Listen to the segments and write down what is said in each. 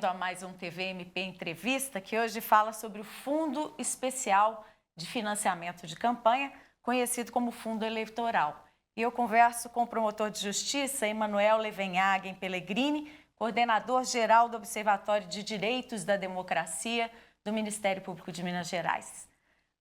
a mais um TVMP Entrevista, que hoje fala sobre o Fundo Especial de Financiamento de Campanha, conhecido como Fundo Eleitoral. E eu converso com o promotor de justiça, Emanuel Levenhagen Pellegrini, coordenador-geral do Observatório de Direitos da Democracia do Ministério Público de Minas Gerais.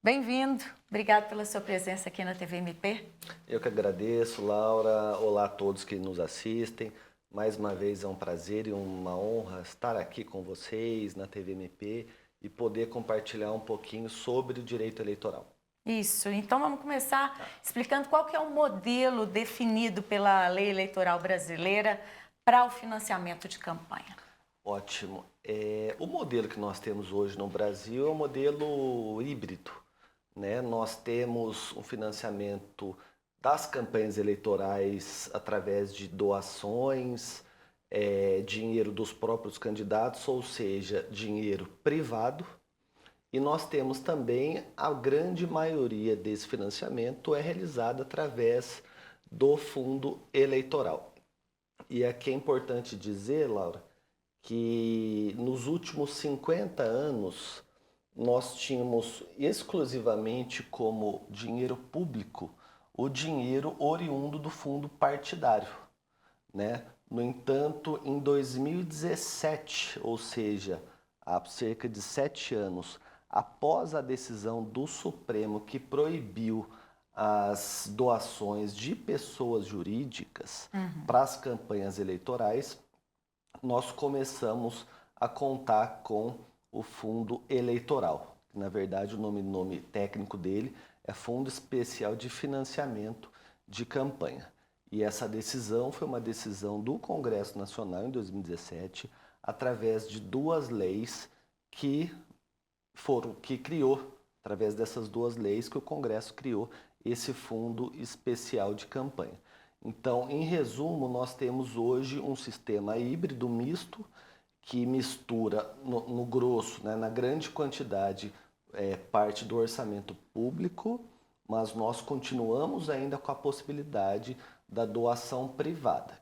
Bem-vindo, obrigado pela sua presença aqui na TVMP. Eu que agradeço, Laura. Olá a todos que nos assistem. Mais uma vez é um prazer e uma honra estar aqui com vocês na TVMP e poder compartilhar um pouquinho sobre o direito eleitoral. Isso, então vamos começar explicando qual que é o modelo definido pela lei eleitoral brasileira para o financiamento de campanha. Ótimo. O modelo que nós temos hoje no Brasil é um modelo híbrido, né? Nós temos um financiamento das campanhas eleitorais através de doações, dinheiro dos próprios candidatos, ou seja, dinheiro privado. E nós temos também a grande maioria desse financiamento é realizada através do fundo eleitoral. E aqui é importante dizer, Laura, que nos últimos 50 anos nós tínhamos exclusivamente como dinheiro público o dinheiro oriundo do fundo partidário, né? No entanto, em 2017, ou seja, há cerca de 7 anos, após a decisão do Supremo que proibiu as doações de pessoas jurídicas para as campanhas eleitorais, nós começamos a contar com o fundo eleitoral. Na verdade, o nome técnico dele é Fundo Especial de Financiamento de Campanha. E essa decisão foi uma decisão do Congresso Nacional em 2017, através de duas leis que criou, através dessas duas leis que o Congresso criou esse Fundo Especial de Campanha. Então, em resumo, nós temos hoje um sistema híbrido misto que mistura no grosso, né, na grande quantidade, parte do orçamento público, mas nós continuamos ainda com a possibilidade da doação privada,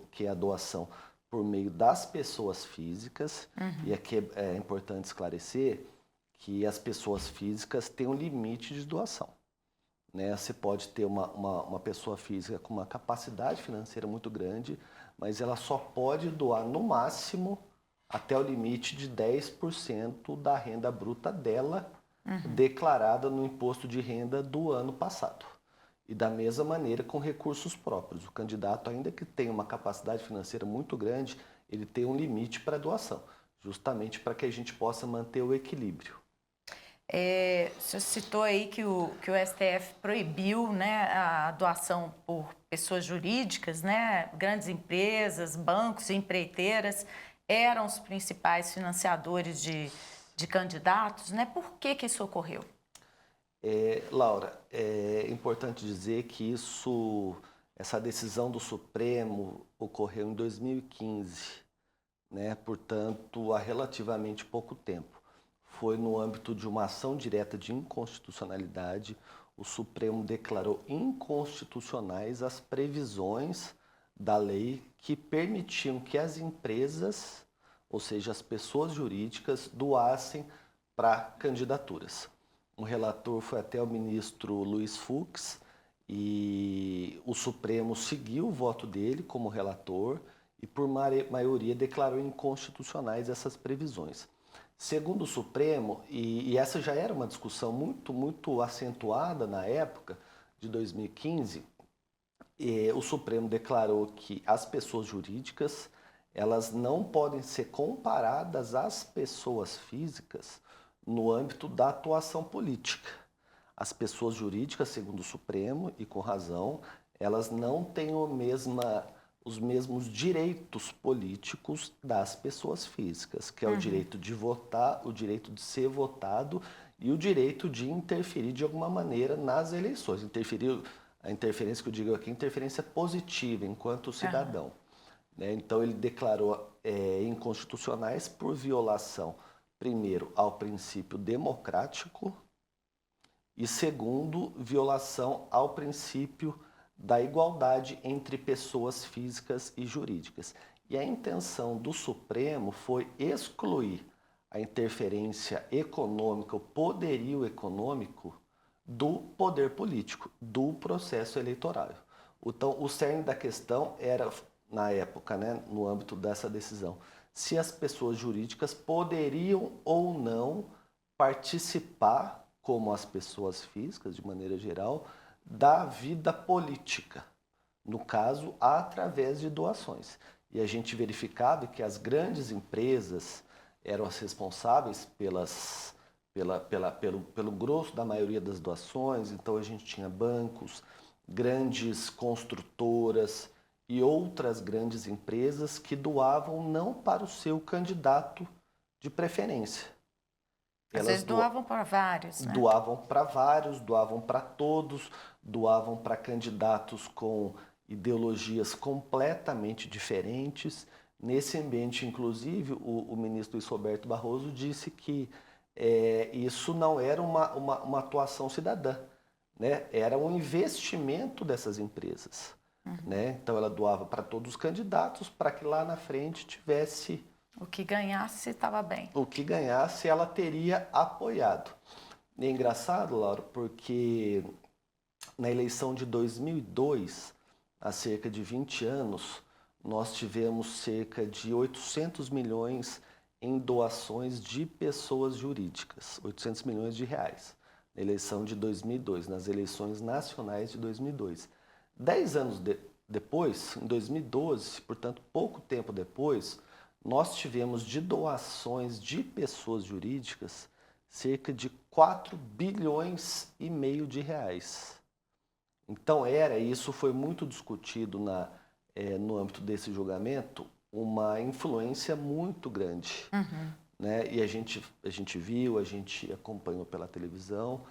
que é a doação por meio das pessoas físicas. E aqui é importante esclarecer que as pessoas físicas têm um limite de doação, né? Você pode ter uma pessoa física com uma capacidade financeira muito grande, mas ela só pode doar no máximo até o limite de 10% da renda bruta dela, declarada no imposto de renda do ano passado. E da mesma maneira com recursos próprios. O candidato, ainda que tenha uma capacidade financeira muito grande, ele tem um limite para doação, justamente para que a gente possa manter o equilíbrio. O senhor citou aí que o STF proibiu, né, a doação por pessoas jurídicas, né, grandes empresas, bancos e empreiteiras eram os principais financiadores de candidatos, né? Por que isso ocorreu? Laura, é importante dizer que essa decisão do Supremo ocorreu em 2015, né? Portanto, há relativamente pouco tempo. Foi no âmbito de uma ação direta de inconstitucionalidade, o Supremo declarou inconstitucionais as previsões da lei que permitiam que as empresas, ou seja, as pessoas jurídicas, doassem para candidaturas. Um relator foi até o ministro Luiz Fux e o Supremo seguiu o voto dele como relator e por maioria declarou inconstitucionais essas previsões. Segundo o Supremo, e essa já era uma discussão muito acentuada na época de 2015, o Supremo declarou que as pessoas jurídicas elas não podem ser comparadas às pessoas físicas no âmbito da atuação política. As pessoas jurídicas, segundo o Supremo, e com razão, elas não têm os mesmos direitos políticos das pessoas físicas, que é o direito de votar, o direito de ser votado e o direito de interferir de alguma maneira nas eleições. A interferência que eu digo aqui é interferência positiva enquanto cidadão. Né? Então ele declarou inconstitucionais por violação, primeiro, ao princípio democrático e, segundo, violação ao princípio da igualdade entre pessoas físicas e jurídicas. E a intenção do Supremo foi excluir a interferência econômica, o poderio econômico do poder político, do processo eleitoral. Então, o cerne da questão era, na época, né, no âmbito dessa decisão, se as pessoas jurídicas poderiam ou não participar, como as pessoas físicas, de maneira geral, da vida política. No caso, através de doações. E a gente verificava que as grandes empresas eram as responsáveis pelo grosso da maioria das doações. Então, a gente tinha bancos, grandes construtoras e outras grandes empresas que doavam não para o seu candidato de preferência. Às vezes doavam para vários, né? Doavam para vários, doavam para todos, doavam para candidatos com ideologias completamente diferentes. Nesse ambiente, inclusive, o ministro Luiz Roberto Barroso disse que isso não era uma atuação cidadã, né? Era um investimento dessas empresas. Né? Então, ela doava para todos os candidatos para que lá na frente tivesse... O que ganhasse estava bem. O que ganhasse, ela teria apoiado. E é engraçado, Laura, porque na eleição de 2002, há cerca de 20 anos, nós tivemos cerca de 800 milhões em doações de pessoas jurídicas, 800 milhões de reais, na eleição de 2002, nas eleições nacionais de 2002. 10 anos depois, em 2012, portanto, pouco tempo depois, nós tivemos de doações de pessoas jurídicas cerca de 4 bilhões e meio de reais. Então isso foi muito discutido no âmbito desse julgamento, uma influência muito grande. Né? E a gente viu, a gente acompanhou pela televisão,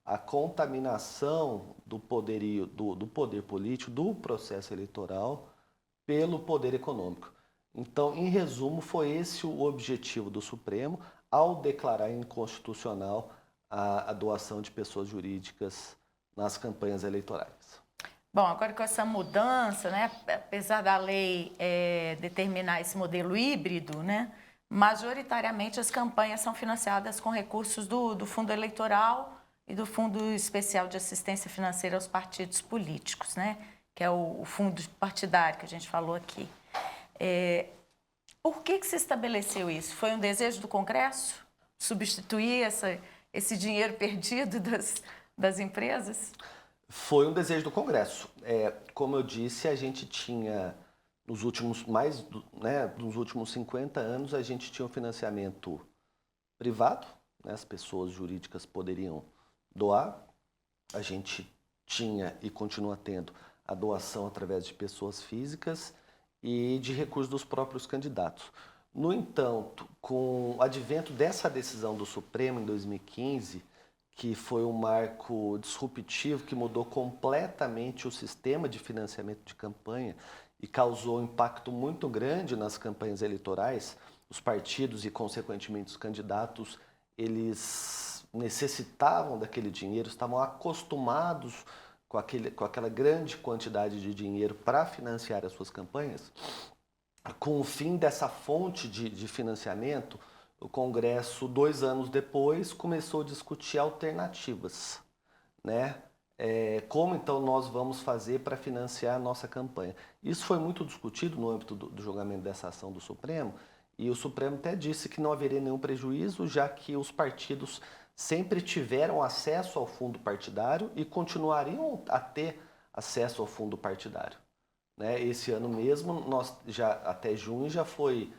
a contaminação do poder político, do processo eleitoral, pelo poder econômico. Então, em resumo, foi esse o objetivo do Supremo ao declarar inconstitucional a doação de pessoas jurídicas nas campanhas eleitorais. Bom, agora com essa mudança, né, apesar da lei determinar esse modelo híbrido, né, majoritariamente as campanhas são financiadas com recursos do Fundo Eleitoral e do Fundo Especial de Assistência Financeira aos Partidos Políticos, né, que é o fundo partidário que a gente falou aqui. Por que se estabeleceu isso? Foi um desejo do Congresso substituir esse dinheiro perdido das empresas? Foi um desejo do Congresso. Como eu disse, a gente tinha, nos últimos 50 anos, a gente tinha um financiamento privado, né? As pessoas jurídicas poderiam doar. A gente tinha e continua tendo a doação através de pessoas físicas e de recursos dos próprios candidatos. No entanto, com o advento dessa decisão do Supremo em 2015, que foi um marco disruptivo que mudou completamente o sistema de financiamento de campanha e causou um impacto muito grande nas campanhas eleitorais, os partidos e, consequentemente, os candidatos, eles necessitavam daquele dinheiro, estavam acostumados com aquela grande quantidade de dinheiro para financiar as suas campanhas. Com o fim dessa fonte de financiamento, o Congresso, 2 anos depois, começou a discutir alternativas, né? Como então nós vamos fazer para financiar a nossa campanha? Isso foi muito discutido no âmbito do julgamento dessa ação do Supremo, e o Supremo até disse que não haveria nenhum prejuízo, já que os partidos sempre tiveram acesso ao fundo partidário e continuariam a ter acesso ao fundo partidário. Né? Esse ano mesmo, até junho, já foi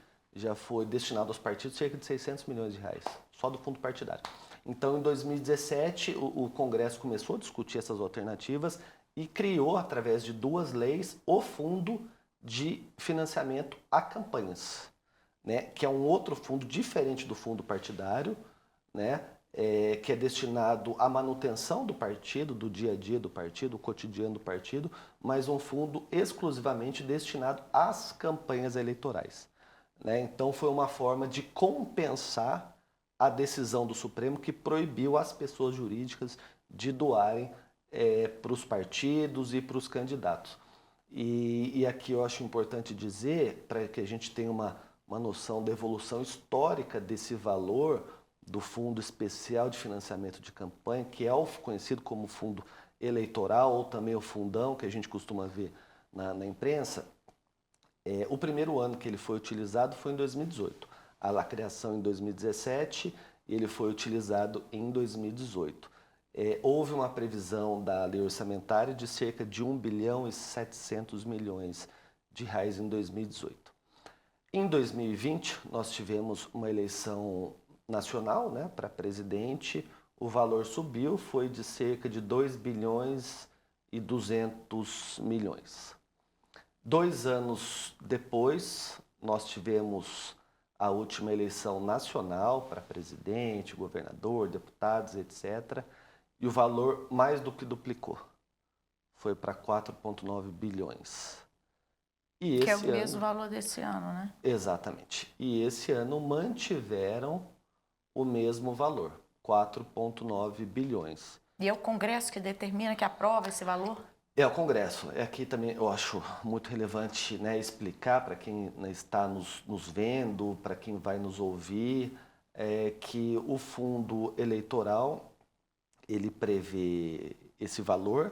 destinado aos partidos cerca de 600 milhões de reais, só do fundo partidário. Então, em 2017, o Congresso começou a discutir essas alternativas e criou, através de 2 leis, o Fundo de Financiamento a Campanhas, né? Que é um outro fundo diferente do fundo partidário, né? Que é destinado à manutenção do partido, do dia a dia do partido, o cotidiano do partido, mas um fundo exclusivamente destinado às campanhas eleitorais. Né? Então foi uma forma de compensar a decisão do Supremo que proibiu as pessoas jurídicas de doarem para os partidos e para os candidatos. E aqui eu acho importante dizer, para que a gente tenha uma noção da evolução histórica desse valor do Fundo Especial de Financiamento de Campanha, que é o conhecido como fundo eleitoral ou também o fundão, que a gente costuma ver na imprensa. O primeiro ano que ele foi utilizado foi em 2018. A criação em 2017 e ele foi utilizado em 2018. Houve uma previsão da lei orçamentária de cerca de 1 bilhão e 700 milhões de reais em 2018. Em 2020, nós tivemos uma eleição nacional, né, para presidente. O valor subiu, foi de cerca de 2 bilhões e 200 milhões. 2 anos depois, nós tivemos a última eleição nacional para presidente, governador, deputados, etc. E o valor mais do que duplicou. Foi para 4,9 bilhões. E Que é o esse mesmo ano, valor desse ano, né? exatamente. E esse ano mantiveram o mesmo valor, 4,9 bilhões. E é o Congresso que determina, que aprova esse valor? É o Congresso. Aqui também eu acho muito relevante, né, explicar para quem, né, está nos vendo, para quem vai nos ouvir, que o fundo eleitoral ele prevê esse valor,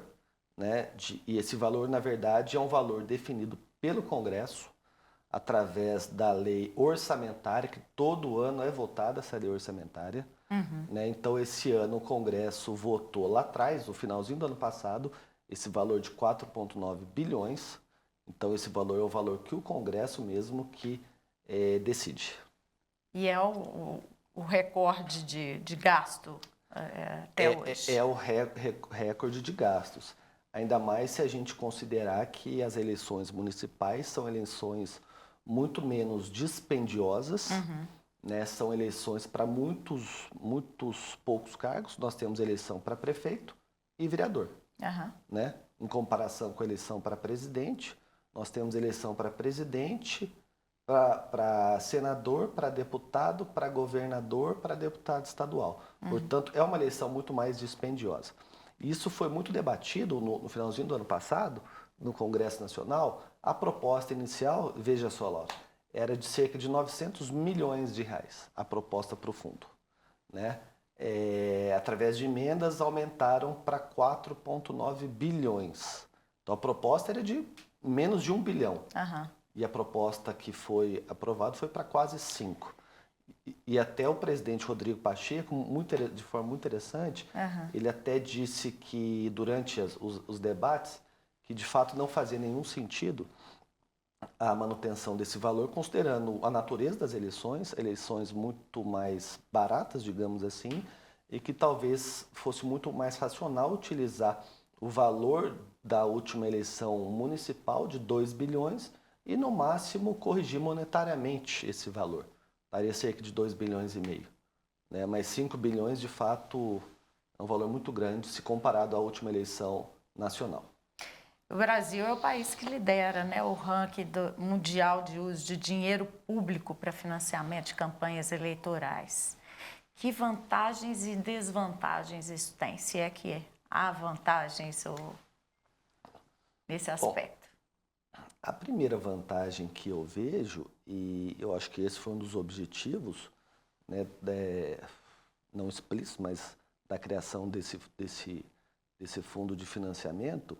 né, e esse valor, na verdade, é um valor definido pelo Congresso através da lei orçamentária, que todo ano é votada essa lei orçamentária. Né? Então, esse ano o Congresso votou lá atrás, no finalzinho do ano passado, esse valor de 4,9 bilhões. Então, esse valor é o valor que o Congresso mesmo que decide. E é o recorde de gasto até hoje. É o recorde de gastos. Ainda mais se a gente considerar que as eleições municipais são eleições muito menos dispendiosas, né? São eleições para muitos poucos cargos. Nós temos eleição para prefeito e vereador. Né? Em comparação com a eleição para presidente, nós temos eleição para presidente, para senador, para deputado, para governador, para deputado estadual. Portanto, é uma eleição muito mais dispendiosa. Isso foi muito debatido no finalzinho do ano passado, no Congresso Nacional. A proposta inicial, veja só, Laura, era de cerca de 900 milhões de reais, a proposta para o fundo. Né? Através de emendas, aumentaram para 4,9 bilhões. Então, a proposta era de menos de 1 bilhão. E a proposta que foi aprovada foi para quase 5. E até o presidente Rodrigo Pacheco, de forma muito interessante, ele até disse que durante os debates, que de fato não fazia nenhum sentido a manutenção desse valor, considerando a natureza das eleições muito mais baratas, digamos assim, e que talvez fosse muito mais racional utilizar o valor da última eleição municipal de 2 bilhões e, no máximo, corrigir monetariamente esse valor. Daria cerca de 2 bilhões e meio. Né? Mas 5 bilhões, de fato, é um valor muito grande se comparado à última eleição nacional. O Brasil é o país que lidera, né, o ranking mundial de uso de dinheiro público para financiamento de campanhas eleitorais. Que vantagens e desvantagens isso tem? Se é que há vantagens nesse aspecto? Bom, a primeira vantagem que eu vejo, e eu acho que esse foi um dos objetivos, né, não explícito, mas da criação desse fundo de financiamento,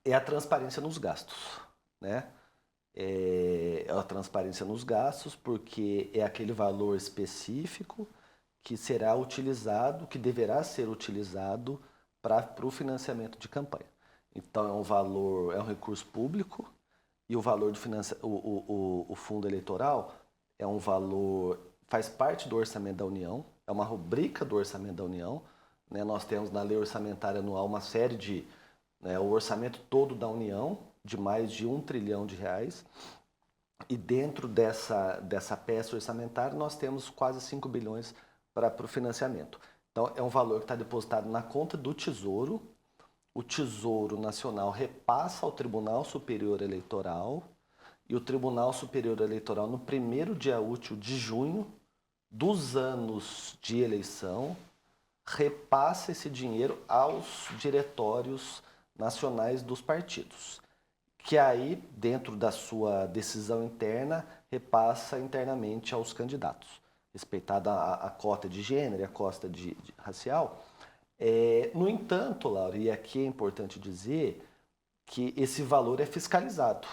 é a transparência nos gastos, né? É a transparência nos gastos, porque é aquele valor específico que será utilizado, que deverá ser utilizado para o financiamento de campanha. Então é um recurso público e o valor do o fundo eleitoral é um valor, faz parte do orçamento da União, é uma rubrica do orçamento da União, né? Nós temos na lei orçamentária anual uma série de o orçamento todo da União, de mais de 1 trilhão de reais, e dentro dessa peça orçamentária nós temos quase 5 bilhões para o financiamento. Então é um valor que está depositado na conta do Tesouro, o Tesouro Nacional repassa ao Tribunal Superior Eleitoral, e o Tribunal Superior Eleitoral, no primeiro dia útil de junho dos anos de eleição, repassa esse dinheiro aos diretórios nacionais dos partidos. que aí, dentro da sua decisão interna, repassa internamente aos candidatos, respeitada a cota de gênero e a cota de racial. No entanto, Laura, e aqui é importante dizer que esse valor é fiscalizado.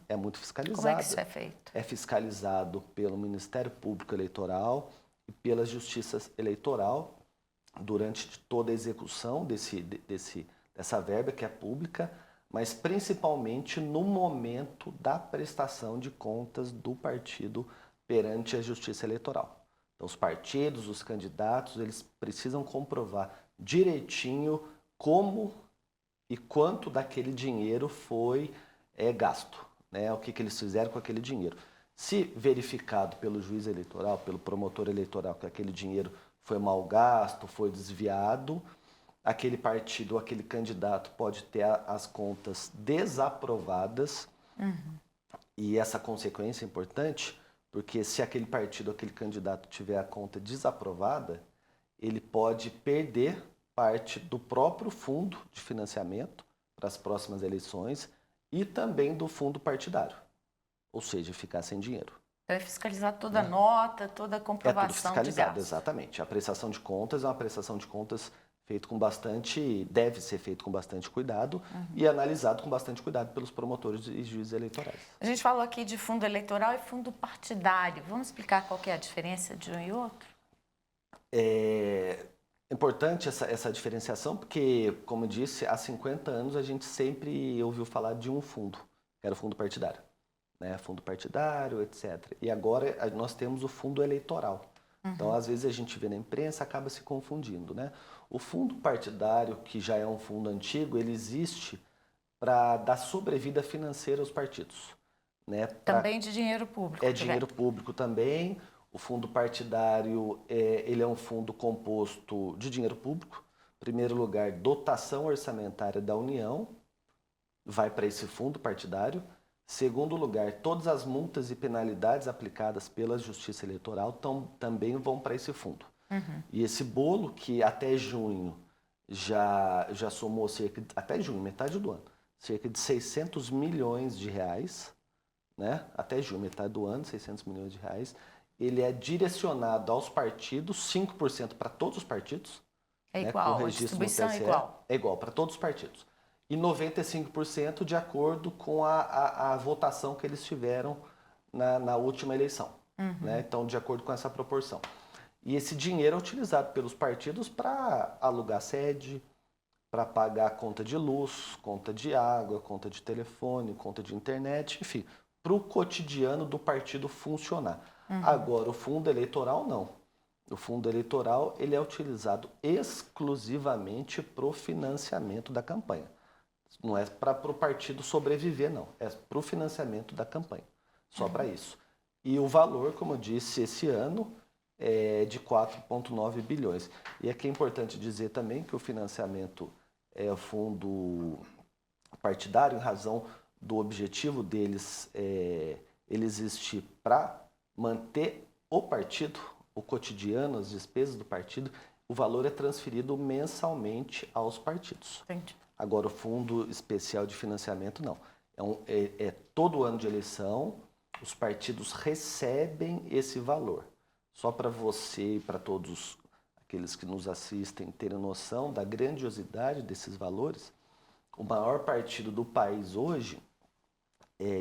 É muito fiscalizado. Como é que isso é feito? É fiscalizado pelo Ministério Público Eleitoral e pela Justiça Eleitoral durante toda a execução dessa verba que é pública, mas principalmente no momento da prestação de contas do partido perante a Justiça Eleitoral. Então, os partidos, os candidatos, eles precisam comprovar direitinho como e quanto daquele dinheiro foi gasto, né? O que eles fizeram com aquele dinheiro. Se verificado pelo juiz eleitoral, pelo promotor eleitoral, que aquele dinheiro foi mal gasto, foi desviado, aquele partido ou aquele candidato pode ter as contas desaprovadas. E essa consequência é importante, porque se aquele partido ou aquele candidato tiver a conta desaprovada, ele pode perder parte do próprio fundo de financiamento para as próximas eleições e também do fundo partidário, ou seja, ficar sem dinheiro. Então é fiscalizado toda a nota, toda a comprovação tudo fiscalizado, de gasto. exatamente. A prestação de contas é uma prestação de contas feito com bastante, deve ser feito com bastante cuidado e analisado com bastante cuidado pelos promotores e juízes eleitorais. A gente falou aqui de fundo eleitoral e fundo partidário. Vamos explicar qual que é a diferença de um e outro? É importante essa diferenciação porque, como eu disse, há 50 anos a gente sempre ouviu falar de um fundo, que era o fundo partidário, né? Fundo partidário, etc. E agora nós temos o fundo eleitoral. Então, às vezes a gente vê na imprensa, acaba se confundindo, né? O fundo partidário, que já é um fundo antigo, ele existe para dar sobrevida financeira aos partidos, né? Também de dinheiro público. É dinheiro público também. O fundo partidário, ele é um fundo composto de dinheiro público. Em primeiro lugar, dotação orçamentária da União vai para esse fundo partidário. Segundo lugar, todas as multas e penalidades aplicadas pela Justiça Eleitoral também vão para esse fundo. E esse bolo, que até junho já somou até junho, metade do ano, cerca de 600 milhões de reais, né? Até junho, metade do ano, 600 milhões de reais. Ele é direcionado aos partidos, 5% para todos os partidos. É né, igual, com a registro no distribuição TSE, é igual. É igual para todos os partidos. E 95% de acordo com a votação que eles tiveram na última eleição. Né? Então, de acordo com essa proporção. E esse dinheiro é utilizado pelos partidos para alugar sede, para pagar conta de luz, conta de água, conta de telefone, conta de internet, enfim, para o cotidiano do partido funcionar. Agora, o fundo eleitoral não. O fundo eleitoral ele é utilizado exclusivamente para o financiamento da campanha. Não é para o partido sobreviver, não. É para o financiamento da campanha. Só para isso. E o valor, como eu disse, esse ano é de 4,9 bilhões. E aqui é importante dizer também que o financiamento é o fundo partidário, em razão do objetivo deles, ele existe para manter o partido, o cotidiano, as despesas do partido, o valor é transferido mensalmente aos partidos. Entendi. Agora, o Fundo Especial de Financiamento, não. Todo ano de eleição, os partidos recebem esse valor. Só para você e para todos aqueles que nos assistem terem noção da grandiosidade desses valores, o maior partido do país hoje,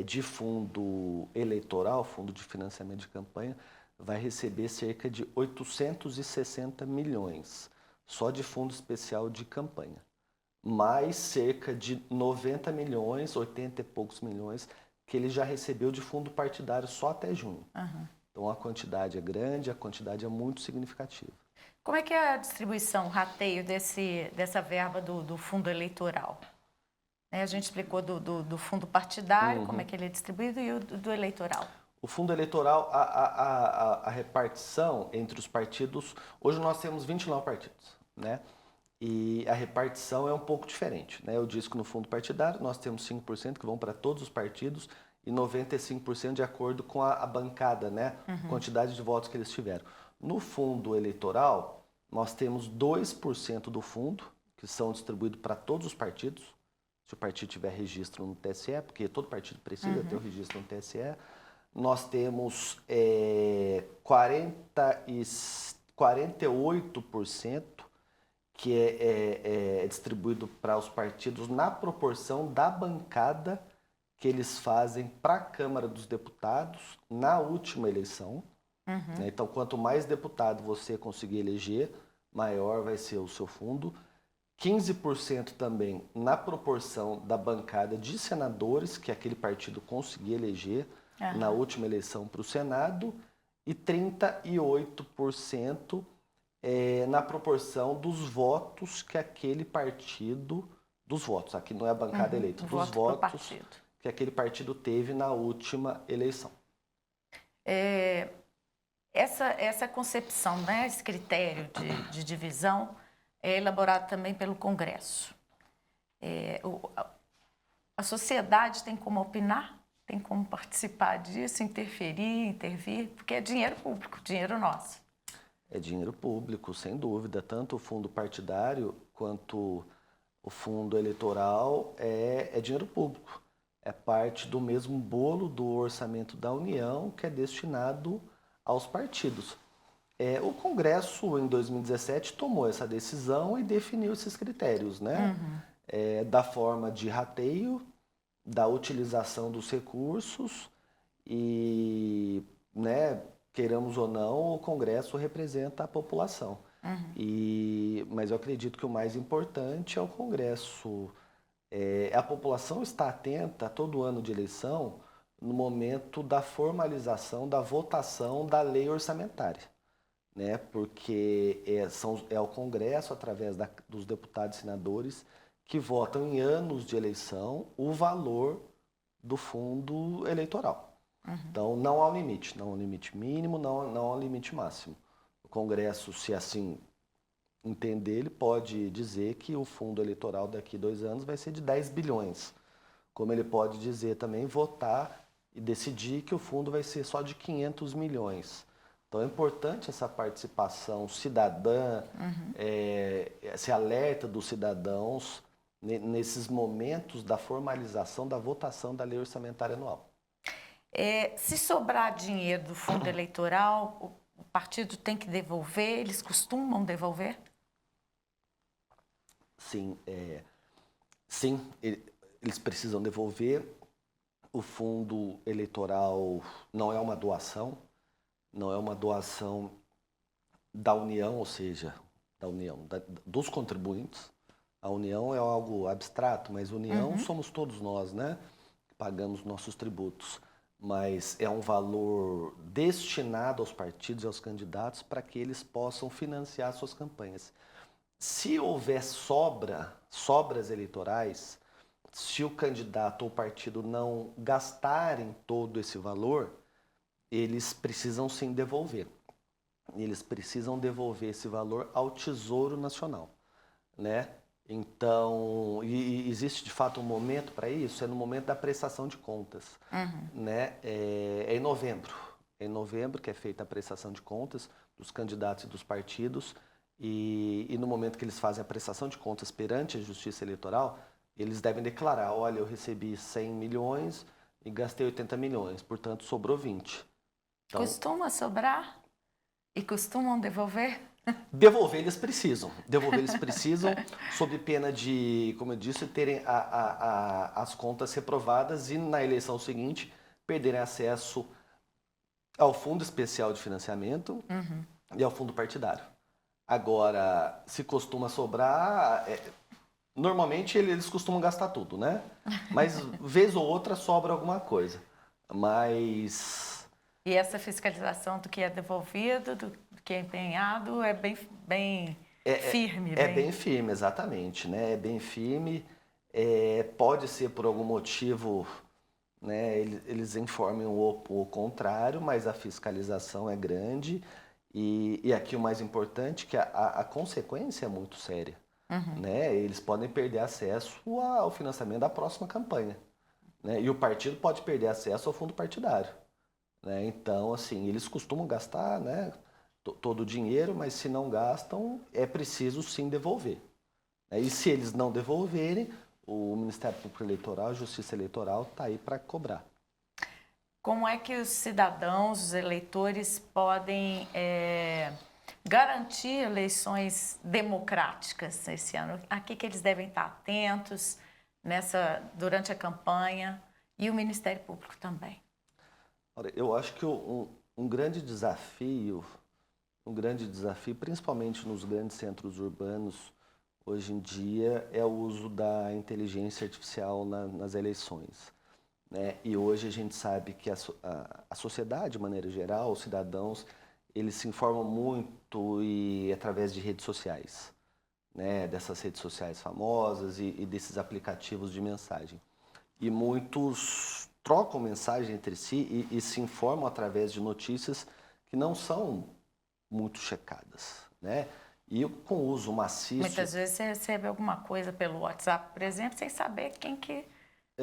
de fundo eleitoral, fundo de financiamento de campanha, vai receber cerca de 860 milhões, só de fundo especial de campanha. Mais cerca de 90 milhões, 80 e poucos milhões, que ele já recebeu de fundo partidário só até junho. Então a quantidade é grande, a quantidade é muito significativa. Como é que é a distribuição, o rateio dessa verba do fundo eleitoral? A gente explicou do fundo partidário, como é que ele é distribuído, e o do eleitoral. O fundo eleitoral, a repartição entre os partidos, hoje nós temos 29 partidos, né? E a repartição é um pouco diferente, né? Eu disse que no fundo partidário nós temos 5% que vão para todos os partidos e 95% de acordo com a bancada, né? Quantidade de votos que eles tiveram. No fundo eleitoral, nós temos 2% do fundo, que são distribuídos para todos os partidos, se o partido tiver registro no TSE, porque todo partido precisa ter o registro no TSE. Nós temos 48% que é distribuído para os partidos na proporção da bancada que eles fazem para a Câmara dos Deputados na última eleição. Né? Então, quanto mais deputado você conseguir eleger, maior vai ser o seu fundo. 15% também na proporção da bancada de senadores que aquele partido conseguir eleger na última eleição para o Senado, e 38% na proporção dos votos que aquele partido, dos votos, aqui não é a bancada eleita, dos votos que aquele partido teve na última eleição. Essa concepção, né, esse critério de divisão é elaborado também pelo Congresso. A sociedade tem como opinar, tem como participar disso, intervir, porque é dinheiro público, dinheiro nosso. É dinheiro público, sem dúvida. Tanto o fundo partidário quanto o fundo eleitoral é dinheiro público. É parte do mesmo bolo do orçamento da União que é destinado aos partidos. O Congresso, em 2017, tomou essa decisão e definiu esses critérios, né? Da forma de rateio, da utilização dos recursos e, né, queiramos ou não, o Congresso representa a população. Mas eu acredito que o mais importante é o Congresso. A população está atenta a todo ano de eleição no momento da formalização, da votação da lei orçamentária. Né? Porque é o Congresso, através dos deputados e senadores, que votam em anos de eleição o valor do fundo eleitoral. Então, não há um limite. Não há um limite mínimo, não há um limite máximo. O Congresso, se assim entender, ele pode dizer que o fundo eleitoral daqui a 2 anos vai ser de 10 bilhões. Como ele pode dizer também, votar e decidir que o fundo vai ser só de 500 milhões. Então é importante essa participação cidadã, esse alerta dos cidadãos nesses momentos da formalização da votação da lei orçamentária anual. Se sobrar dinheiro do fundo eleitoral, o partido tem que devolver? Eles costumam devolver? Sim, eles precisam devolver. O fundo eleitoral não é uma doação. Não é uma doação da União, ou seja, dos contribuintes. A União é algo abstrato, mas União somos todos nós, né? Que pagamos nossos tributos. Mas é um valor destinado aos partidos e aos candidatos para que eles possam financiar suas campanhas. Se houver sobras eleitorais, se o candidato ou o partido não gastarem todo esse valor, eles precisam sim devolver. Eles precisam devolver esse valor ao Tesouro Nacional, né? Então, existe de fato um momento para isso, é no momento da prestação de contas, né? É em novembro. É em novembro que é feita a prestação de contas dos candidatos e dos partidos, e no momento que eles fazem a prestação de contas perante a Justiça Eleitoral, eles devem declarar, olha, eu recebi 100 milhões e gastei 80 milhões, portanto sobrou 20. Então, costuma sobrar? E costumam devolver? Devolver eles precisam, sob pena de, como eu disse, terem as contas reprovadas e na eleição seguinte perderem acesso ao Fundo Especial de Financiamento e ao Fundo Partidário. Agora, se costuma sobrar, normalmente eles costumam gastar tudo, né? Mas vez ou outra sobra alguma coisa. E essa fiscalização do que é devolvido, do que é empenhado, é bem firme. Bem firme, exatamente. Né? É bem firme. Pode ser por algum motivo, né, eles informem o contrário, mas a fiscalização é grande. E aqui o mais importante é que a consequência é muito séria. Né? Eles podem perder acesso ao financiamento da próxima campanha. Né? E o partido pode perder acesso ao fundo partidário. Né? Então, assim, eles costumam gastar, né, todo o dinheiro, mas se não gastam, é preciso sim devolver. E se eles não devolverem, o Ministério Público Eleitoral, a Justiça Eleitoral, está aí para cobrar. Como é que os cidadãos, os eleitores, podem garantir eleições democráticas esse ano? A que eles devem estar atentos durante a campanha e o Ministério Público também? Olha, eu acho que um grande desafio, principalmente nos grandes centros urbanos, hoje em dia, é o uso da inteligência artificial nas eleições. Né? E hoje a gente sabe que a sociedade, de maneira geral, os cidadãos, eles se informam muito através de redes sociais, né? Dessas redes sociais famosas e desses aplicativos de mensagem. E muitos trocam mensagem entre si e se informam através de notícias que não são muito checadas, né? E com o uso maciço... Muitas vezes você recebe alguma coisa pelo WhatsApp, por exemplo, sem saber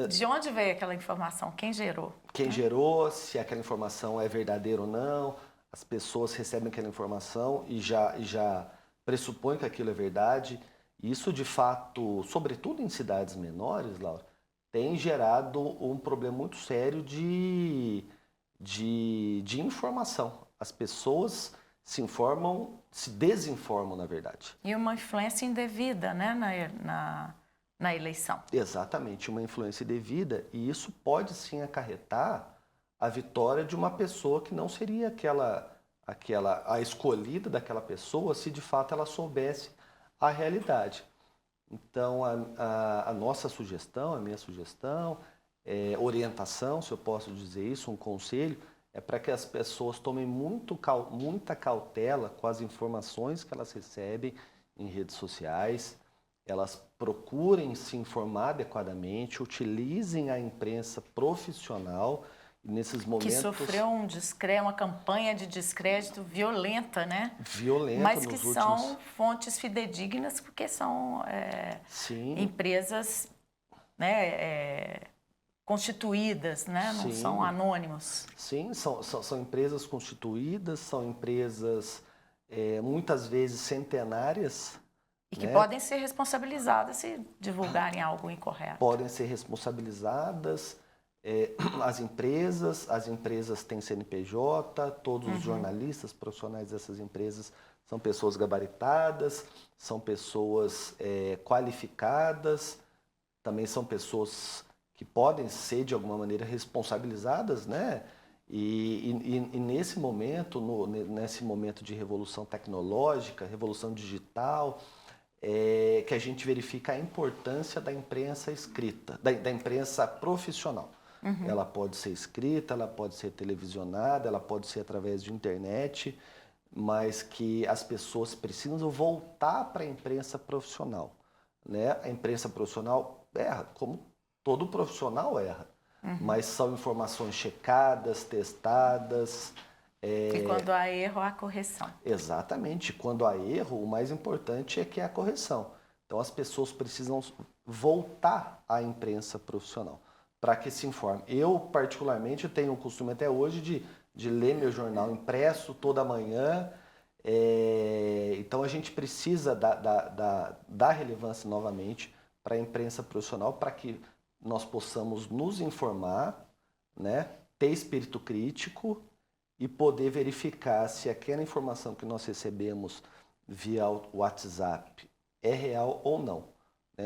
de onde veio aquela informação, quem gerou. Quem gerou, se aquela informação é verdadeira ou não. As pessoas recebem aquela informação e já pressupõem que aquilo é verdade. Isso, de fato, sobretudo em cidades menores, Laura, tem gerado um problema muito sério de informação. As pessoas se informam, se desinformam, na verdade. E uma influência indevida, né, na eleição. Exatamente, uma influência indevida, e isso pode sim acarretar a vitória de uma pessoa que não seria a escolhida daquela pessoa se de fato ela soubesse a realidade. Então, a nossa sugestão, a minha sugestão, orientação, se eu posso dizer isso, um conselho, é para que as pessoas tomem muita cautela com as informações que elas recebem em redes sociais, elas procurem se informar adequadamente, utilizem a imprensa profissional nesses momentos... Que sofreu uma campanha de descrédito violenta, né? Violenta. Mas que são fontes fidedignas, porque são empresas, né, constituídas, né? Não são anônimos. Sim, são empresas constituídas, são empresas muitas vezes centenárias. E que podem ser responsabilizadas se divulgarem algo incorreto. Podem ser responsabilizadas as empresas têm CNPJ, todos os jornalistas profissionais dessas empresas são pessoas gabaritadas, são pessoas qualificadas, também são pessoas que podem ser de alguma maneira responsabilizadas, né? E nesse momento, nesse momento de revolução tecnológica, revolução digital, que a gente verifica a importância da imprensa escrita, da imprensa profissional. Ela pode ser escrita, ela pode ser televisionada, ela pode ser através de internet, mas que as pessoas precisam voltar para a imprensa profissional. Né? A imprensa profissional erra, como todo profissional erra, mas são informações checadas, testadas. E quando há erro, há correção. Exatamente. Quando há erro, o mais importante é que é a correção. Então, as pessoas precisam voltar à imprensa profissional para que se informe. Eu, particularmente, tenho o costume até hoje de ler meu jornal impresso toda manhã. Então, a gente precisa dar relevância novamente para a imprensa profissional para que nós possamos nos informar, né, ter espírito crítico e poder verificar se aquela informação que nós recebemos via WhatsApp é real ou não.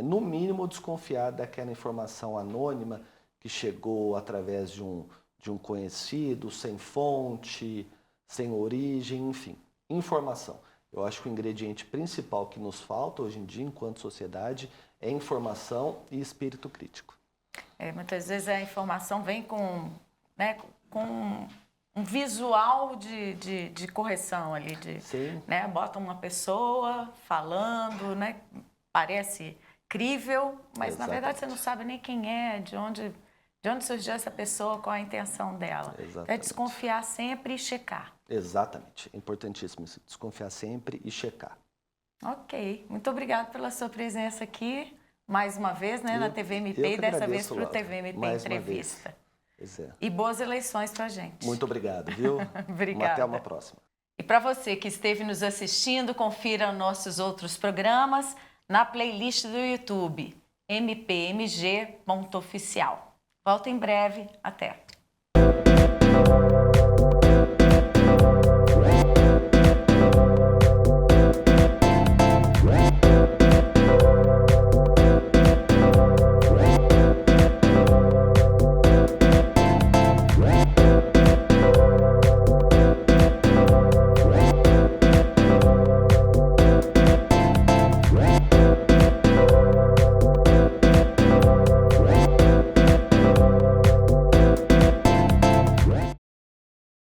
No mínimo, desconfiar daquela informação anônima que chegou através de um conhecido, sem fonte, sem origem, enfim, informação. Eu acho que o ingrediente principal que nos falta hoje em dia, enquanto sociedade, é informação e espírito crítico. Muitas vezes a informação vem com um visual de correção ali, né? Bota uma pessoa falando, né? Parece crível, mas na verdade você não sabe nem quem é, de onde surgiu essa pessoa, qual a intenção dela. É desconfiar sempre e checar. Exatamente, é importantíssimo isso, desconfiar sempre e checar. Ok, muito obrigada pela sua presença aqui, mais uma vez, né, na TVMP, e dessa vez para o TVMP Entrevista. E boas eleições para a gente. Muito obrigado, viu? Obrigada. Até uma próxima. E para você que esteve nos assistindo, confira nossos outros programas na playlist do YouTube. mpmg.oficial. Volto em breve. Até!